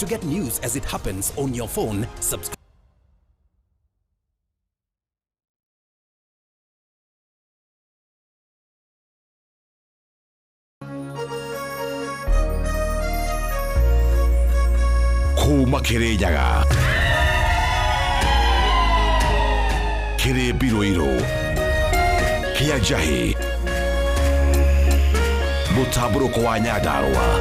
To get news as it happens on your phone, subscribe. Kuria Kire Biroiro Kia Jahi Mutaburo kwa Nyadarwa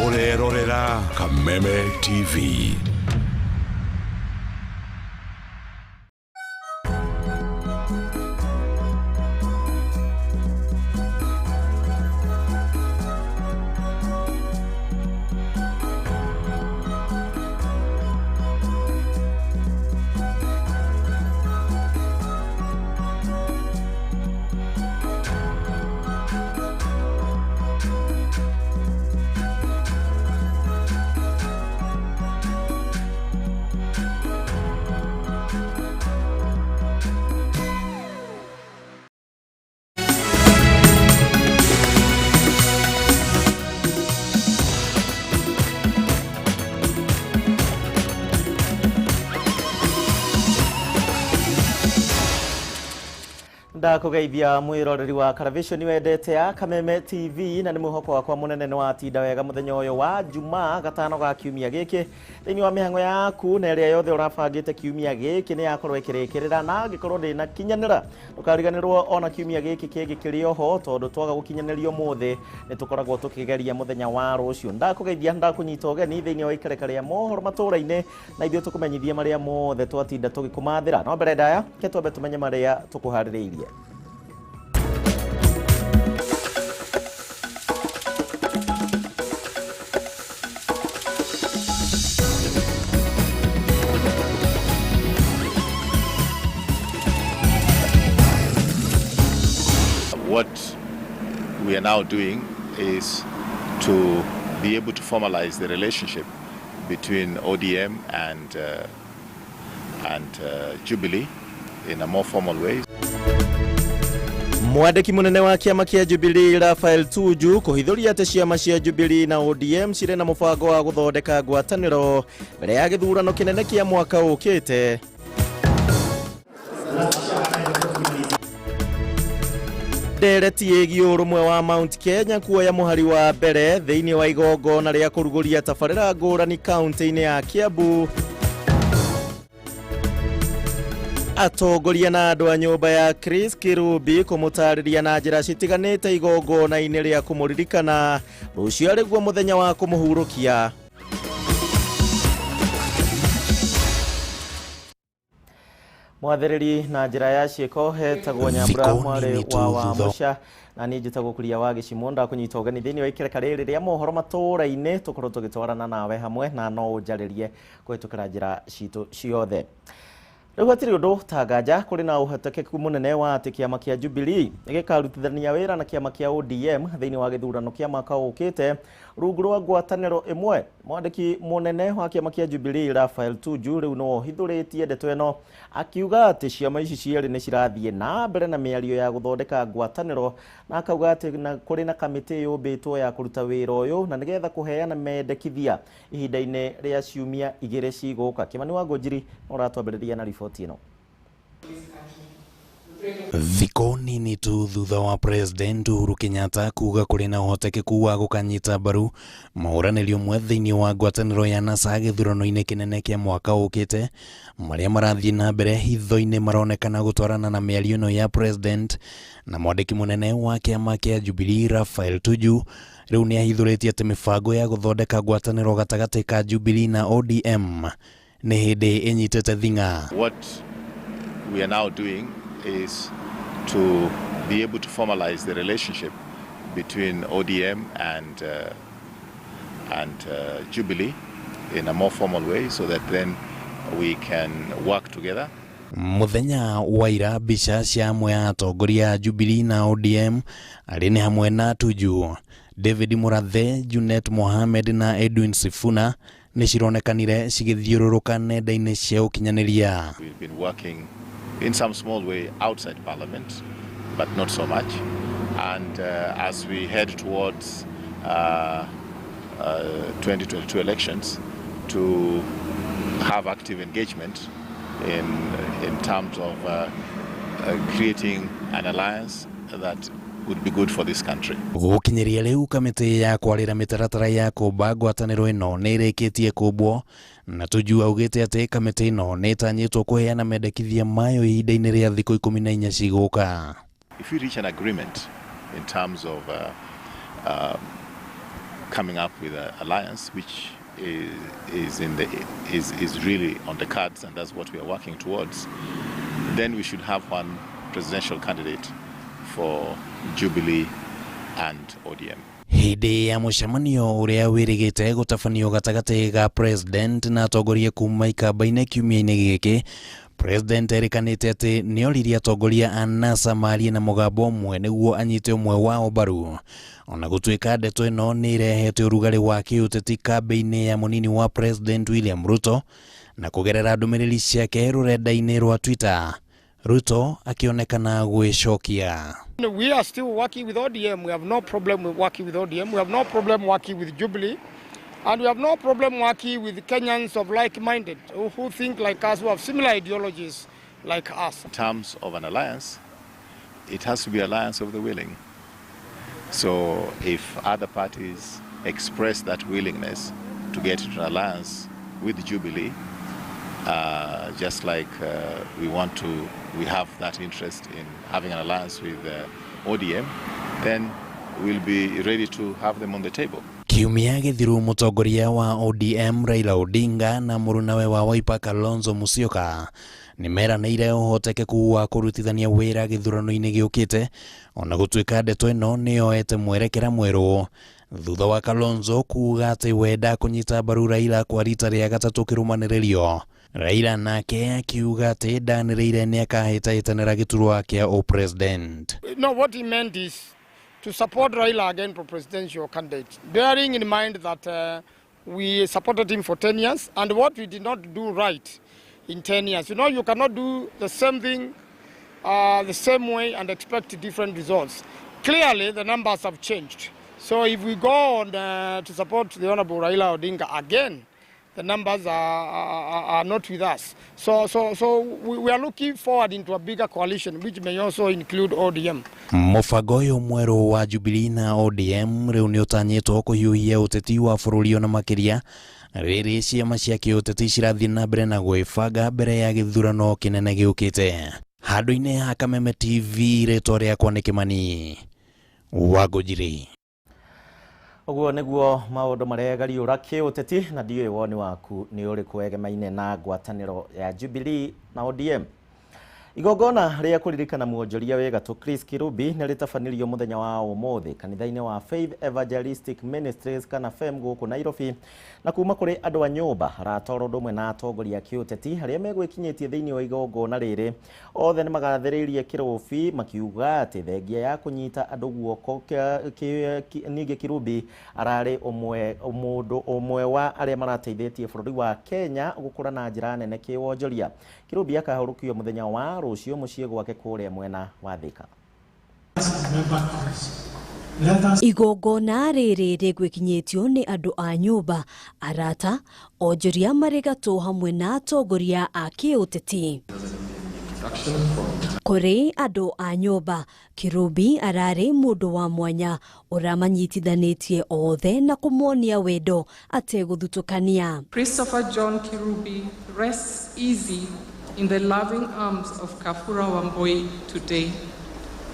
Orerorera Kameme TV. Ndakugeithia mwiroreri wa television wendete ya Kameme TV na ni muhoko wakwa munene ni watinda wega muthenya uyu wa Juma gatano ga kiumia giki thini wa mihango yaku na ria yothe urabangite kiumia giki ni yakorwo ikirikirira na gikorwo ndina kinyanira ukariganirwo ona kiumia giki kingi kirio ho tondu twaga gukinyanirio muthe ni tukoragwo tukigeria muthenya wa rucio ndakugeithia ndakunyita ugeni thini wa ikerekare ya mohoro maturaine na ithio tukumenyithia maria mothe twatinda tugikumathira no mbere ndaya ke twambe tumenye maria tukuhaririirie. What we are now doing is to be able to formalize the relationship between ODM and Jubilee in a more formal way. Mwandiki munene wa kiama kia Jubilee Raphael Tuju kuhithuria ate ciama cia Jubilee na ODM cire na mubango wa guthondeka ngwataniro mbere ya githurano kinene kia mwaka ukite. Ndereti yegi urumwe wa Mount Kenya kuoya muhari wa mbere thiini wa igongona ria kuruguria tabarira ngurani kaunti-ini ya Kiambu. Atongoria na andu a nyumba ya Chris Kirubi kumutariria na njira citiganite igongona-ini ria kumuririkana rucio ariguo muthenya wa kumuhurukia. Mwathiriri na njira ya ciiko hetagwo Nyambura mwari wa Musha na ni njitagwo Kuria wa Gichimu ndakunyita ugeni thini wa ikerekare ria mohoro maturaine tukorwo tugitwarana nawe hamwe na no unjaririe kwitukira njira citu ciothe. Riu hatiri undu tagaja kuri na uhotekeku munene wa ati kiama kia Jubilee igikarutithania wira na kiama kia ODM thini wa githurano kia mwaka ukite rungu rwa ngwataniro imwe. Mwandiki munene wa kiama kia Jubilee Raphael Tuju riu no hithuritie ndeto eno akiuga ati ciama ici cieri ni cirathie na mbere na miario ya guthondeka ngwataniro na akauga ati kuri na kamiti yubitwo ya kuruta wira uyu na nigetha kuheana mendekithia ihinda-ini ria ciumia igiri ciguka. Kimani wa Ngojiri uratwambiriria na riboti ino. Thiko nini tu thutha wa President Uhuru Kenyatta kuga kuri na uhotekeku wa gukanyita mbaru mauranirio mwe thiini wa ngwataniro ya NASA githurano-ini kinene kia mwaka ukite maria marathie na mbere hitho-ini maronekana gutwarana na miario ino ya President na mwandiki munene wa kiama kia Jubilee Raphael Tuju riu ni ahithuritie ati mibango ya guthondeka ngwataniro gatagati ka Jubilee na ODM ni hindi inyitete thinga. What we are now doing is to be able to formalize the relationship between ODM and Jubilee in a more formal way so that then we can work together. Muthenya wa ira bica cia amwe ya atongoria Jubilee na ODM ari ni hamwe na Tuju, David Murathe, Junet Mohamed na Edwin Sifuna nĩ cironekanire cigĩthiũrũrũka nenda-inĩ cia ũkinyanĩria. We've been working in some small way outside Parliament, but not so much. And as we head towards 2022 elections, to have active engagement in terms of creating an alliance that would be good for this country. Gũkinyĩria rĩu kamĩtĩ ya kwarĩra mĩtaratara ya kũmba ngwatanĩro ĩno nĩ ĩrĩkĩtie kũmbwo, na Tuju augĩte atĩ kamĩtĩ ĩno nĩ ĩtanyĩtwo kũheana mendekithia mayo ihinda-inĩ rĩa thikũ 14 cigũka. If we reach an agreement in terms of coming up with an alliance which is really on the cards, and that's what we are working towards, then we should have one presidential candidate for Jubilee and ODM. Hĩndĩ ya mũcemanio ũrĩa wĩrĩgĩte gũtabanio gatagatĩ ga president na atongoria kuma ikamba-inĩ kiumia-inĩ gĩkĩ, president erikanĩte atĩ nĩ oririe atongoria a NASA marie na mũgambo ũmwe nĩguo anyite ũmwe wao mbaru. Ona gũtuĩka ndeto ĩno nĩ ĩrehete ũrugarĩ wa kĩũteti kambĩ-inĩ ya mũnini wa president William Ruto na kũgerera ndũmĩrĩri ciake rũrenda-inĩ rwa Twitter, Ruto akionekana gwĩcokia. We are still working with ODM. We have no problem with working with ODM. We have no problem working with Jubilee. And we have no problem working with Kenyans of like-minded, who think like us, who have similar ideologies like us. In terms of an alliance, it has to be an alliance of the willing. So if other parties express that willingness to get into an alliance with Jubilee, just like we have that interest in having an alliance with ODM, then we'll be ready to have them on the table. Kiumia gĩthiru mũtongoria wa ODM Raila Odinga na mũrunawe wa Wiper Kalonzo Musyoka nĩmeranĩire ũhotekeku wa kũrutithania wĩra gĩthurano-inĩ gĩũkĩte, ona gũtuĩka ndeto ĩno nĩyoete mwerekera mwerũ thutha wa Kalonzo kuuga atĩ wenda kũnyita mbaru Raila kwa rita rĩa gatatũ kĩrũmanĩrĩrio. Raila nake akiuga atĩ ndanĩrĩire nĩakahĩtahĩtanĩra gĩturwa kĩa ũpresident. No, what he meant is to support Raila again for presidential candidate, bearing in mind that we supported him for 10 years, and what we did not do right in 10 years. You know, you cannot do the same thing the same way and expect different results. Clearly, the numbers have changed. So if we go on to support the Honorable Raila Odinga again, the numbers are not with us. So we are looking forward into a bigger coalition, which may also include ODM. Mũbango ũyũ mwerũ wa Jubilee na ODM rĩu nĩ ũtanyĩtwo kũhiũhia ũteti wa bũrũri ona makĩria rĩrĩ ciama cia kĩũteti cirathiĩ na mbere na gwĩbanga mbere ya gĩthurano kĩnene gĩũkĩte. Handũ-inĩ ha Kameme TV, rĩtwa rĩakwa nĩ Kĩmani wa Ngũnjiri. Ũguo nĩguo maũndũ marĩa gariũra kĩũteti, na ndiũĩ woni waku nĩ ũrĩkũ egemaine na ngwatanĩro ya Jubilee na ODM. Igongona rĩa kũririkana muonjoria wa gatũ Chris Kirubi nĩ rĩtabanirio mũthenya wa ũmũthĩ kanitha-inĩ wa Faith Evangelistic Ministries kana FEM gũkũ Nairobi, na kuma kũrĩ andũ a nyũmba aratorwo ũndũ ũmwe na atongoria a kĩũteti arĩa megwĩkinyĩtie thĩinĩ wa igongona rĩrĩ. Othe nĩ magathĩrĩirie Kirubi makiuga atĩ thengia ya kũnyita andũ guoko ningĩ Kirubi ararĩ mũndũ ũmwe wa arĩa marateithĩtie bũrũri wa Kenya gũkũra na njĩra nene kĩwonjoria. Kirubi akahurũkio mũthenya wa rũciũ mũciĩ gwake kũrĩa mwena wa Thika. Igongona rĩrĩ rĩgwĩkinyĩtio nĩ andũ a nyũmba, arata, onjoria marĩ gatũ hamwe na atongoria a kĩũteti. Kũrĩ andũ a nyũmba, Kirubi ararĩ mũndũ wa mwanya ũramanyitithanĩtie othe na kũmonia wendo ategũthutũkania. Christopher John Kirubi rests easy in the loving arms of Kafura Wambui today.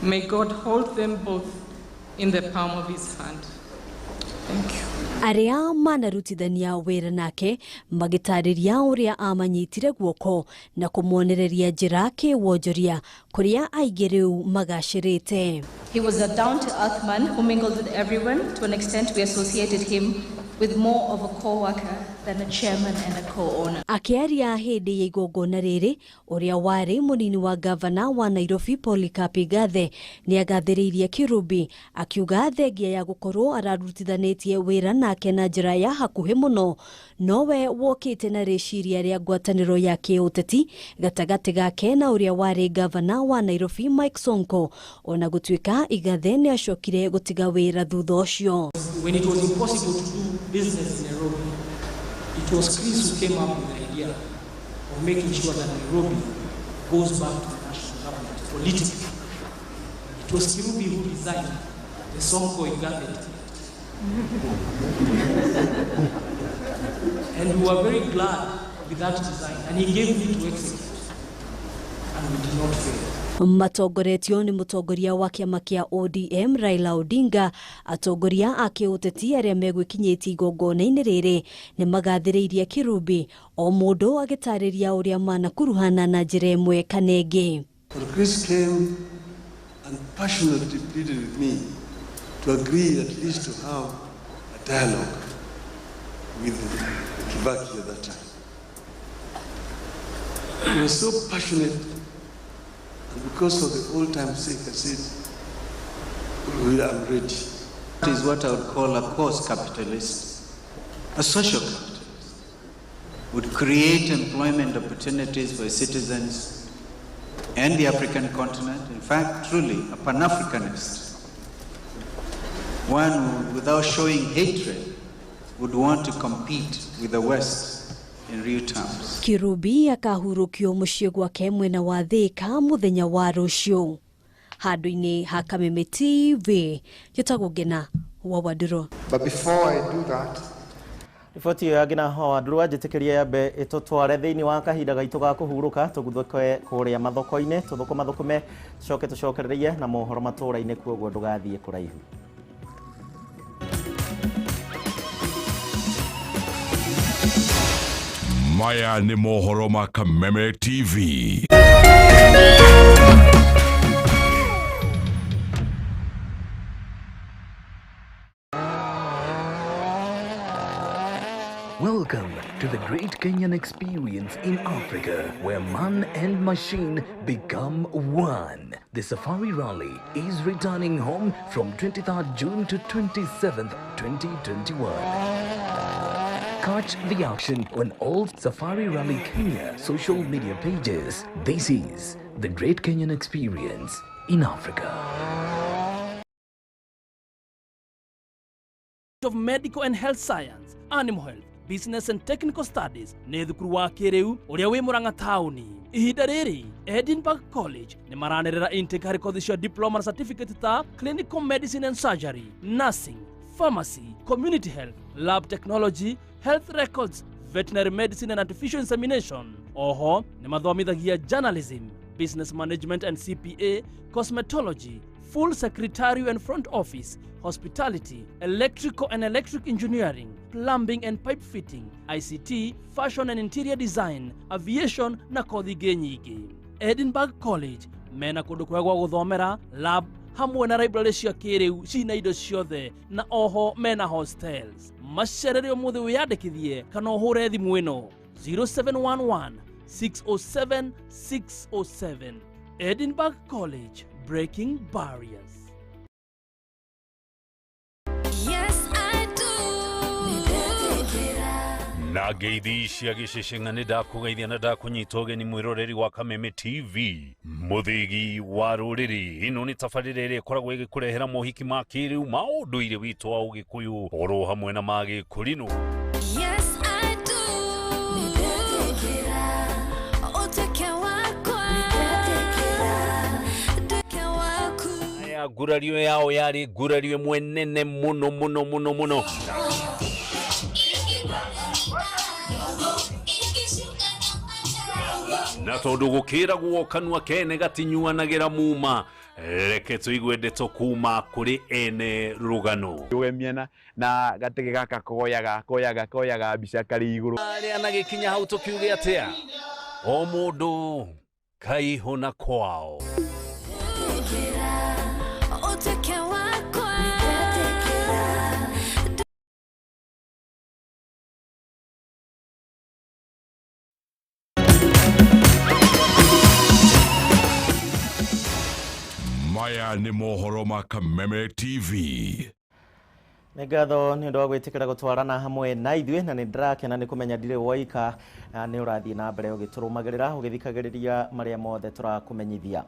May God hold them both in the palm of his hand. Thank you. Arĩa manarutithania wĩra nake magĩtarĩria ũrĩa amanyitire guoko na kũmuonereria njĩra kĩwonjoria kũrĩa aingĩ rĩu magacĩrĩte. He was a down-to-earth man who mingled with everyone. To an extent, we associated him with more of a co-worker than a chairman and a co-owner. Akiaria hindi ya igongona riri uria wari munini wa gavana wa Nairobi Polycarp Gathe ni agathiriirie Kirubi akiuga thengia ya gukorwo ararutithanitie wira nake na njira ya hakuhi muno nowe wokite na riciria ria ngwataniro ya kiuteti gatagati gake na uria wari gavana wa Nairobi Mike Sonko ona gutwika Igathe ni acokire gutiga wira thutha ucio. When it was impossible to do business in Nairobi, it was Chris who came up with the idea of making sure that Nairobi goes back to the national government politically. It was Kirubi who designed the Sonko Igathe. And we were very glad with that design, and he gave me to execute, and we did not fail. Matongoretio ni mutongoria wa kiama kia ODM Raila Odinga, atongoria a kiuteti aria megwikinyiti igongona-ini riri ni magathiriirie Kirubi o mundu agitariria uria manakuruhana na njira imwe kana ingi. Chris came and passionately pleaded with me to agree at least to have a dialogue with Kibaki at that time. He was so passionate, and because of the old time's sake, I said, I'm ready. That is what I would call a cost capitalist, a social capitalist. Would create employment opportunities for citizens and the African continent. In fact, truly a Pan-Africanist. One who, without showing hatred, would want to compete with the West in real terms. Kirubi akahurukio muciĩ gwake mwena wa Thika muthenya wa rucio. Handu-ini ha Kameme TV, Gitagwo Ngina wa Waduro. But before I do that, riboti iyo ya Ngina wa Waduro ajitikiria yambe itutware thiini wa kahinda gaitu ga kuhuruka tuguthoke kuria mathoko-ini tuthukume tucokererie na mohoro matura-ini kuoguo ndugathie kuraihu. Maya ni mohoro ma Kameme TV. Welcome to the great Kenyan experience in Africa, where man and machine become one. The Safari Rally is returning home from 23rd June to 27th, 2021. Catch the action on all Safari Rally Kenya social media pages. This is the great Kenyan experience in Africa. Of Medical and Health Science, Animal Health, Business and Technical Studies nĩ thukuru wa kĩrĩu ũrĩa wĩ Murang'a taũni. Ihinda rĩrĩ Edinburgh College nĩ maranĩrĩra intake harĩ kothi cia diploma certificate ta Clinical Medicine and Surgery, Nursing, Pharmacy, Community Health, Lab Technology, Health Records, Veterinary Medicine and Artificial Insemination. Oho nĩ mathomithagia Journalism, Business Management and CPA, Cosmetology, Full Secretarial and Front Office, Hospitality, Electrical and Electric Engineering, Plumbing and Pipe Fitting, ICT, Fashion and Interior Design, Aviation na kothi ingĩ nyingĩ. Edinburgh College mena kũndũ kwega gwa gũthomera, lab hamwe na library cia kĩrĩu cina indo ciothe na oho mena hostels. Macerere ũmũthĩ wĩyandĩkithie kana ũhũre thimũ ĩno 0711 607 607. Edinburgh College, breaking barriers. Na ngeithi cia gĩcĩcĩng'a nĩ ndakũgeithia na ndakunyita ũgeni mwĩroreri wa Kameme TV. Mũthĩgi wa rũrĩrĩ, ĩno nĩ tabarĩra ĩrĩa ĩkoragwo ĩgĩkũrehera mohiki ma kĩrĩu ma ũndũire witũ wa Ũgĩkũyũ oro hamwe na ma Gĩkũrinũ. Ngurario yao yarĩ ngurario ĩmwe nene mũno. Na tondu gukiragwo kanua kene gatinyuanagĩra muma, reke tũigue ndeto kuma kũrĩ ene rũgano. Miena na gatege gaka koyaga mbica karĩ igũrũ. Arĩa na gĩkinya hau tũkiuge atĩa, o mũndũ kaihũna kwao. Maya nĩ mohoro ma Kameme TV. Nĩngatho nĩ ũndũ wa gwĩtĩkĩra gũtwarana hamwe na ithuĩ, na nĩ ndĩrakena nĩ kũmenya ndirĩ woika, nĩ ũrathiĩ na mbere ũgĩtũrũmagĩrĩra ũgĩthikagĩrĩria marĩa mothe tũrakũmenyithia.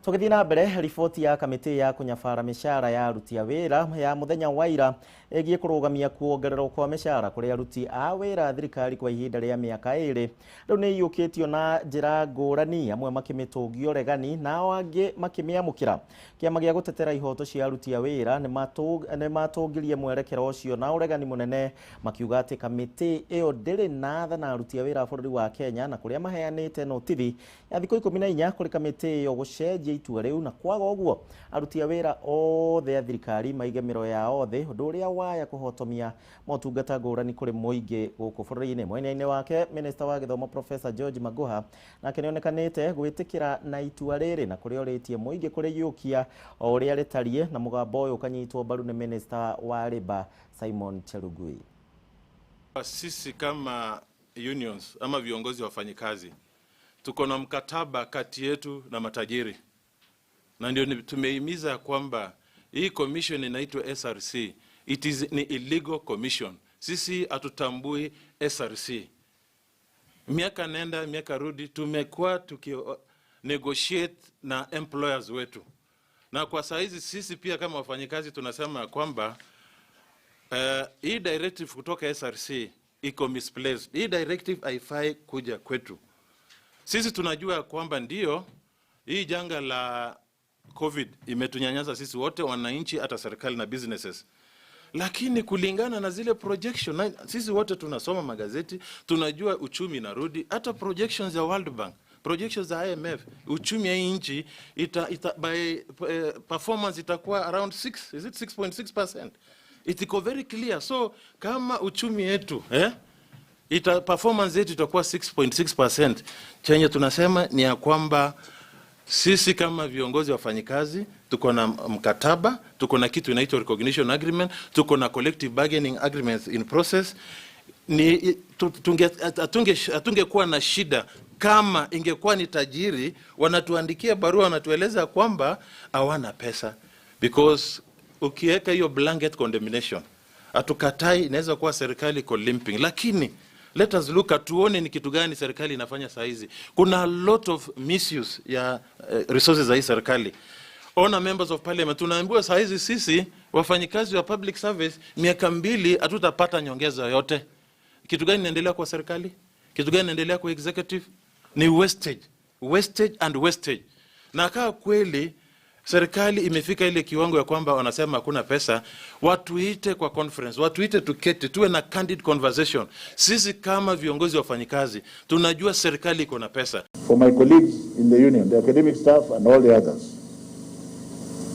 Tũgĩthiĩ na mbere, riboti ya kamĩtĩ ya kũnyabara mĩcara ya aruti a wĩra ya mũthenya wa ira ĩgiĩ kũrũgamia kuongererwo kwa mĩcara kũrĩ aruti a wĩra thirikari kwa ihinda rĩa mĩaka 2 rĩu nĩ iyũkĩtio na njĩra ngũrani, amwe makĩmĩtũngia ũregani nao angĩ makĩmĩamũkĩra. Kĩama gĩa gũtetera ihoto cia aruti a wĩra nĩ matũngirie mwerekero ũcio na ũregani mũnene, makiuga atĩ kamĩtĩ ĩyo ndĩrĩ na tha na aruti a wĩra bũrũri wa Kenya, na kũrĩa maheanĩte notithi ya thikũ 14 kũrĩ kamĩtĩ ĩyo gũcenjia itua rĩu, na kwaga ũguo aruti a wĩra othe a thirikari maige mĩro yao thĩ, ũndũ ũrĩa waya kũhotomia motungata ngũrani kũrĩ mũingĩ gũkũ bũrũri-inĩ. Mwena-inĩ wake, Minista wa Gĩthomo Professor George Magoha nake nĩonekanĩte gwĩtĩkĩra na itua rĩrĩ, na kũrĩa orĩtie mũingĩ kũrĩiyũkia o ũrĩa rĩtariĩ, na mũgambo ũyũ ũkanyitwo mbaru nĩ Minista wa Labour Simon Cherugui. Sisi kama unions ama viongozi wa wafanyikazi tuko na mkataba kati yetu na matajiri, na ndio tumehimiza kwamba hii commission inaitwa SRC, it is an illegal commission. Sisi hatutambui SRC. Miaka nenda miaka rudi tumekuwa negotiate na employers wetu, na kwa saizi sisi pia kama wafanyikazi tunasema kwamba hii directive kutoka SRC iko misplaced. Hii directive haifai kuja kwetu. Sisi tunajua kwamba ndio hii janga la COVID imetunyanyasa sisi wote, wananchi, hata serikali na businesses. Lakini kulingana na zile projection, sisi wote tunasoma magazeti, tunajua uchumi narudi, hata projections ya World Bank, projections za IMF, uchumi ya nchi by performance itakuwa around 6, is it 6.6%? It's very clear. So kama uchumi yetu performance yetu itakuwa 6.6%, chenye tunasema ni ya kwamba sisi kama viongozi wa wafanyikazi tuko na mkataba, tuko na kitu inaitwa recognition agreement, tuko na collective bargaining agreements in process. Ni atungekuwa na shida kama ingekuwa ni tajiri wanatuandikia barua wanatueleza kwamba hawana pesa, because ukiweka hiyo blanket condemnation, atukatai inaweza kuwa serikali iko limping, lakini let us look at tuone ni kitu gani serikali inafanya saa hizi. Kuna a lot of misuse ya resources za hii serikali. Ona members of parliament, tunaambiwa saa hizi sisi wafanyikazi wa public service miaka 2 hatutapata nyongeza yote. Kitu gani inaendelea kwa serikali? Kitu gani inaendelea kwa executive? Ni wastage and wastage. Na kaa kweli serikali imefika ile kiwango ya kwamba wanasema hakuna pesa, watuite kwa conference, watuite tuketi, tuwe na candid conversation. Sisi kama viongozi wa wafanyikazi tunajua serikali iko na pesa. For my colleagues in the union, the academic staff and all the others,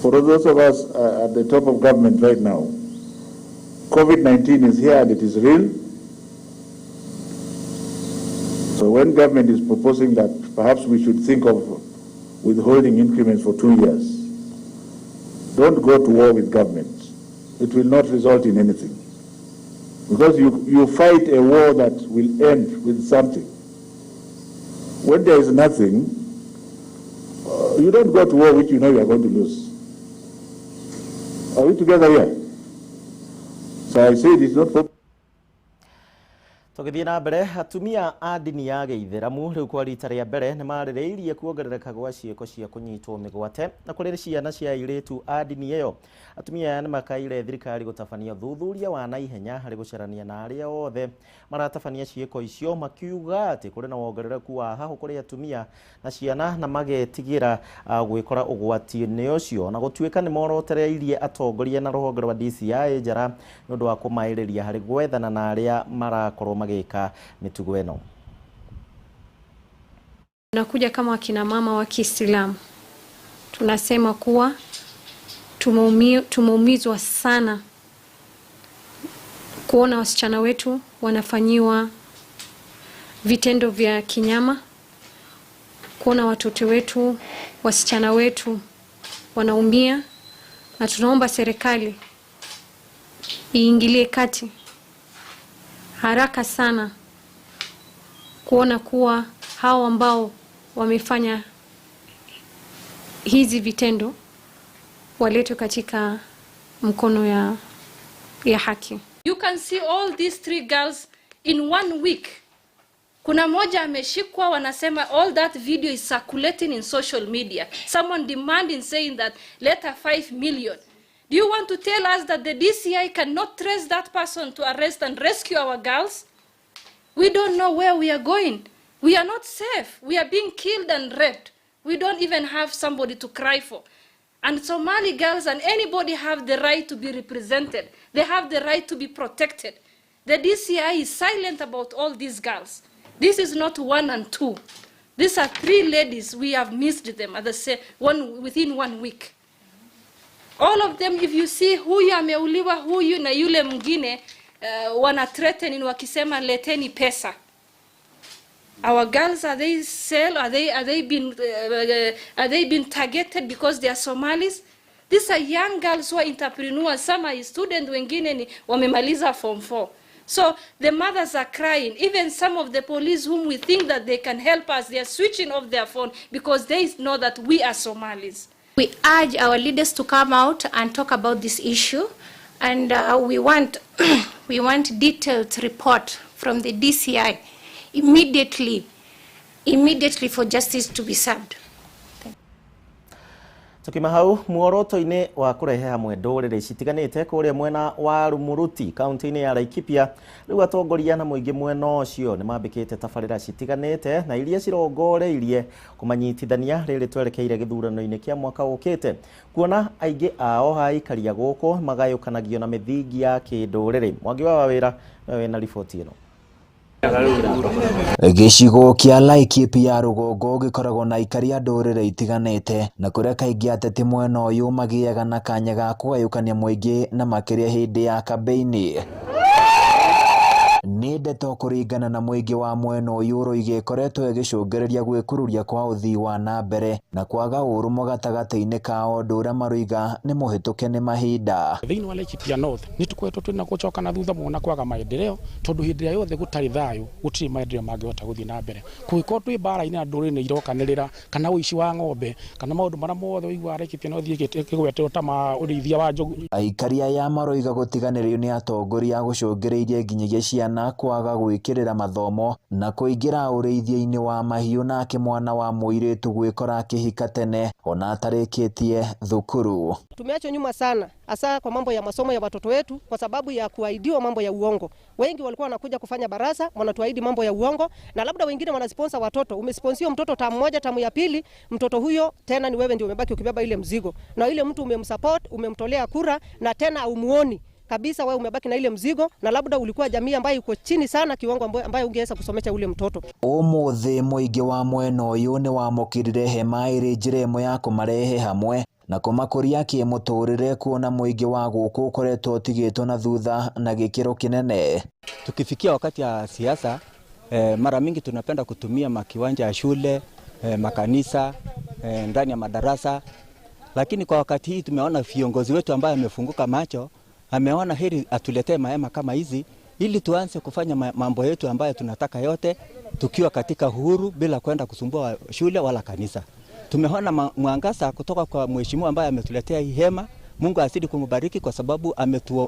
for those of us at the top of government right now, COVID-19 is here and it is real. So when government is proposing that perhaps we should think of withholding increments for 2 years, don't go to war with government. It will not result in anything. Because you fight a war that will end with something. When there is nothing, you don't go to war which you know you are going to lose. Are we together here? So I say it is not for... Tũgĩthiĩ na mbere, atumia a ndini ya Gĩithĩramu rĩu kwa rita rĩa mbere nĩ marĩrĩirie kuongerereka gwa ciĩko cia kũnyitwo mĩgwate na kũrĩ ciana cia airĩtu a ndini ĩyo. Atumia aya nĩ makaire thirikari gũtabania thuthuria wa naihenya harĩ gũcarania na arĩa othe maratabania ciĩko icio, makiuga atĩ kũrĩ na wongerereku wa hahũ kũrĩ atumia na ciana, na magetigĩra gwĩkora ũgwati-inĩ ũcio, na gũtuĩka nĩ morotereirie atongoria na rũhonge rwa DCI njara nĩ ũndũ wa kũmaĩrĩria harĩ gwethana na arĩa marakorwo magĩka mĩtugo ĩno. Tunakuja kama wakina mama wa Kiislamu, tunasema kuwa tumeumizwa sana kuona wasichana wetu wanafanyiwa vitendo vya kinyama, kuona watoto wetu, wasichana wetu wanaumia, na tunaomba serikali iingilie kati haraka sana kuona kuwa hao ambao wamefanya hizi vitendo waletwe katika mkono ya haki. You can see all these 3 girls in 1 week. Kuna moja ameshikwa, wanasema all that video is circulating in social media. Someone demanding, saying that let her 5 million. Do you want to tell us that the DCI cannot trace that person to arrest and rescue our girls? We don't know where we are going. We are not safe. We are being killed and raped. We don't even have somebody to cry for. And Somali girls and anybody have the right to be represented. They have the right to be protected. The DCI is silent about all these girls. This is not 1 and 2. These are 3 ladies. We have missed them at the same within 1 week. All of them, if you see huyu ameuliwa, huyu na yule mwingine wana threatening wakisema leteni pesa. Our girls, are they sell? Are they been targeted because they are Somalis? These are young girls who are entrepreneurs. Some are students, wengine ni wamemaliza form 4. So the mothers are crying. Even some of the police whom we think that they can help us, they are switching off their phone because they know that we are Somalis. We urge our leaders to come out and talk about this issue, and we want detailed report from the DCI immediately for justice to be served. Tukima hau muoroto-ini wa kurehe hamwe ndũrĩrĩ citiganĩte kũrĩa mwena wa Rumuruti kaunti-inĩ ya Laikipia, rĩu atongoria na mũingĩ mwena ũcio nĩ mambĩkĩte tabarĩra citiganĩte na iria cirongoreirie kũmanyitithania rĩrĩ twerekeire gĩthurano-inĩ kĩa mwaka ũkĩte, kuona aingĩ ao haikaria gũkũ magayũkanagio na mĩthingi ya kĩndũrĩrĩ. Mwangi wa wĩra na riboti ĩno. Gĩcigo kĩa Laikipia rũgongo gĩkoragwo na ikaria ndũrĩrĩ itiganĩte na kũrĩa kaingĩ ateti mwena ũyũ magĩaga na kanya ga kũgayũkania mũingĩ na makĩria hĩndĩ ya kambĩini. Nĩ ndeto kũringana na mũingĩ wa mwena ũyũ ũroiga ĩkoretwo ĩgĩcũngĩrĩria gwĩkururia kwa ũthii wa na mbere na kwaga ũrũmwe gatagatĩ-inĩ kao, ũndũ ũrĩa maroiga nĩ mũhĩtũke nĩ mahinda. Thĩinĩ wa Laikipia North nĩ tũkoretwo twĩna gũcoka na thutha mũno kwaga maendeleo, tondũ hĩndĩ ĩrĩa yothe gũtarĩ thayũ gũtirĩ maendeleo mangĩhota gũthiĩ na mbere. Kũngĩkorwo twĩ mbara-inĩ na ndũrĩrĩ nĩ irokanĩrĩra, kana ũici wa ng'ombe, kana maũndũ marĩa mothe ũiguaga Laikipia North ĩkĩgwetwo ta ma ũrĩithia wa njogu. Aikaria aya maroiga gũtiganĩrio nĩ atongoria gũcũngĩrĩirie nginyagia ciana kwaga gwĩkĩrĩra mathomo na kũingĩra ũrĩithia-inĩ wa mahiũ, nake mwana wa mũirĩtu gwĩkora akĩhika tene ona atarĩkĩtie thukuru. Tumeachwa nyuma sana, hasa kwa mambo ya masomo ya watoto wetu kwa sababu ya kuahidiwa mambo ya uongo. Wengi walikuwa wanakuja kufanya baraza, wanatuahidi mambo ya uongo, na labda wengine wanasponsor watoto. Umesponsor mtoto tamu moja, tamu ya pili, mtoto huyo tena ni wewe ndio umebaki ukibeba ile mzigo. Na ile mtu umemsupport, umemtolea kura na tena umuoni kabisa, wewe umebaki na ile mzigo, na labda ulikuwa jamii ambayo iko chini sana kiwango ambayo ungeweza kusomesha ule mtoto. Ũmũthĩ mũingĩ wa mwena ũyũ nĩ wamũkĩrire hema ĩrĩ njĩra ĩmwe ya kũmarehe hamwe na kũmakũria kĩmũtũrĩre, kuona mũingĩ wa gũkũ ũkoretwo ũtigĩtwo na thutha na gĩkĩro kĩnene. Tukifikia wakati ya siasa, mara mingi tunapenda kutumia makiwanja ya shule, makanisa, ndani ya madarasa, lakini kwa wakati hii tumeona viongozi wetu ambao wamefunguka macho, ameona heri atuletee mahema kama hizi ili tuanze kufanya mambo yetu ambayo tunataka yote tukiwa katika uhuru bila kwenda kusumbua shule wala kanisa. Tumeona mwangaza kutoka kwa mheshimiwa ambaye ametuletea hii hema. Mungu azidi kumbariki kwa sababu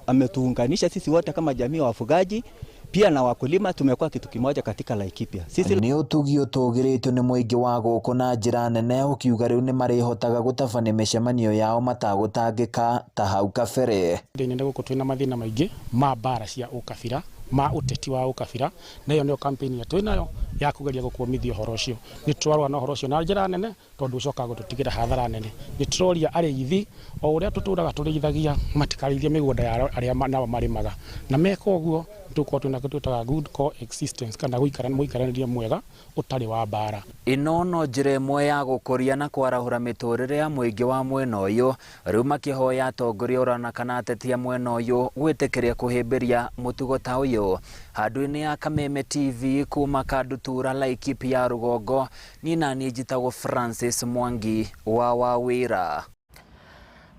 ametuunganisha sisi wote kama jamii ya wafugaji pia na wakulima, tumekuwa kitu kimoja katika Laikipia. Sisi nĩ ũtugio tũgĩrĩtwo nĩ mũingĩ wa gũkũ na njĩra nene, ũkiuga rĩu nĩ marĩhotaga gũtabania mĩcemanio yao matagũtangĩka ta hau kabere. Thĩinĩ gũkũ twĩna mathĩna maingĩ ma mbara cia ũkabira, ma ũteti wa ũkabira, na ĩyo nĩyo kampeni twĩ nayo ya kũgeria gũkũmithia ũhoro ũcio. Nĩ tũrarũa na ũhoro ũcio na njĩra nene tondũ ũcokaga gũtũtigĩra hathara nene. Nĩ tũroria arĩithi o ũrĩa tũtũraga tũrĩithagia matikarĩithie mĩgũnda ya arĩa nao marĩmaga, na meka ũguo tuko tunakututaga good coexistence kana guikaranĩria mwega ũtarĩ wa mbara. Ĩno no njĩra ĩmwe ya gũkũria na kwarahũra mĩtũrĩre ya mũingĩ wa mwena ũyũ, rĩu makĩhoya atongoria ũrana kana ateti a mwena ũyũ gwĩtĩkĩria kũhĩmbĩria mũtugo ta ũyũ. Handũ-inĩ ya Kameme TV kuma Kandutura, Laikipia rũgongo, niĩ na niĩ njĩtagwo Francis Mwangi wa wĩra.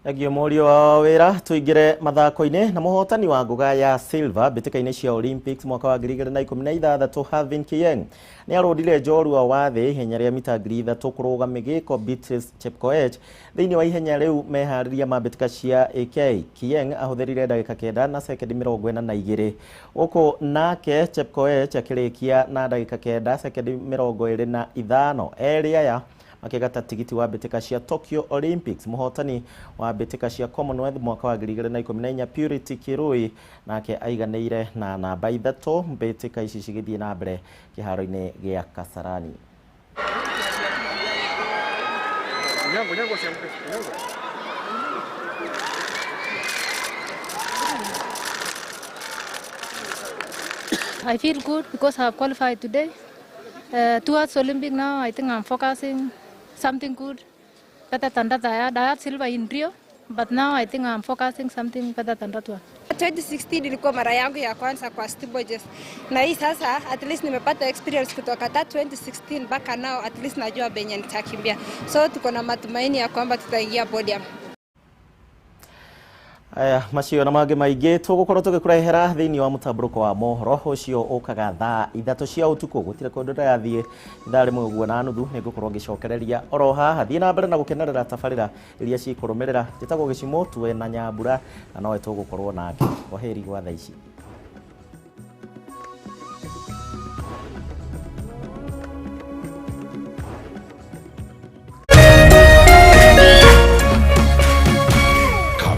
Agio morio wa wira tuigire mathako-ine na muhotani wa nguga ya silver bitika-ine cia Olympics mwaka wa 2016 Havin Kiyeng ni arodire njorua wa thi ihenya ria mita 3 kuruga migiko Beatrice Chepkoech thiini wa ihenya riu mehariria ma bitika cia AK. Kiyeng ahutherire ndagika 9 na sekendi 42 uko nake Chepkoech akirikia na ndagika 9 sekendi 25 eria ya makigata tigiti wa bitika cia Tokyo Olympics. Muhotani wa bitika cia Commonwealth mwaka wa 2014 Purity Kirui nake aiganeire na namba 3 bitika ici cigithie na mbere kiharo-ine gia Kasarani. I feel good because I have qualified today. Towards Olympic now, I think I'm focusing something good, better than that. I had silver in Rio, but now I think I'm focusing something better than that one. 2016 ilikuwa mara yangu ya kwanza kwa steeplechase. Na hii sasa at least nimepata experience kutoka 2016 mpaka now, at least najua benye nitakimbia. So tuko na matumaini ya kwamba tutaingia podium. Aya macio na mangĩ maingĩ tũgũkorwo tũgĩkũrehera thĩinĩ wa mũtambũrũko wa mohoro ũcio ũkaga thaa 3 cia ũtukũ. Gũtirĩ kũndũ ndĩrathiĩ ithaa rĩmwe ũguo na nuthu nĩngũkorwo ngĩcokereria oro haha. Thiĩ na mbere na gũkenerera tabarĩra iria cikũrũmĩrĩra. Njĩtagwo Gichimu tuwe na Nyambura na nowe tũgũkorwo nake. Kwaheri gwa thaa ici.